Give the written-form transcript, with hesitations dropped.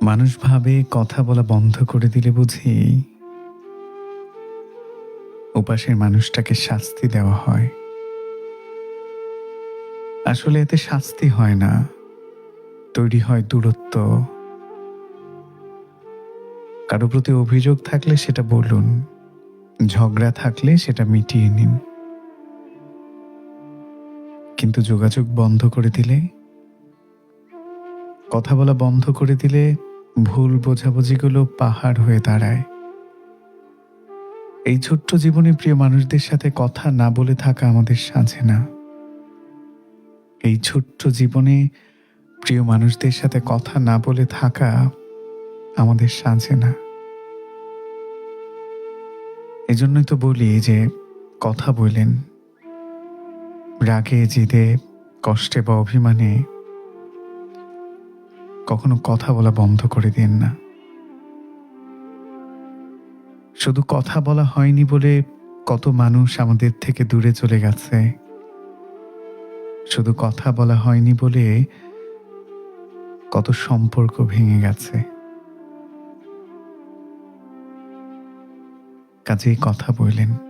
মানুষ ভাবে কথা বলা বন্ধ করে দিলে বুঝি ওপাশের মানুষটাকে শাস্তি দেওয়া হয়। আসলে এতে শাস্তি হয় না, তৈরি হয় দূরত্ব। কারো প্রতি অভিযোগ থাকলে সেটা বলুন, ঝগড়া থাকলে সেটা মিটিয়ে নিন। কিন্তু যোগাযোগ বন্ধ করে দিলে, কথা বলা বন্ধ করে দিলে ভুল বোঝাবুঝিগুলো পাহাড় হয়ে দাঁড়ায়। এই ছোট্ট জীবনে প্রিয় মানুষদের সাথে কথা না বলে থাকা আমাদের সাজে না। এই ছোট্ট জীবনে প্রিয় মানুষদের সাথে কথা না বলে থাকা আমাদের সাজে না। এজন্যই তো বলি যে কথা বলেন, রাগে জেদে কষ্টে বা অভিমানে কখনো কথা বলা বন্ধ করে দিন না। শুধু কথা বলা হয়নি বলে কত মানুষ আমাদের থেকে দূরে চলে গেছে। শুধু কথা বলা হয়নি বলে কত সম্পর্ক ভেঙে গেছে। কাজেই কথা বললেন।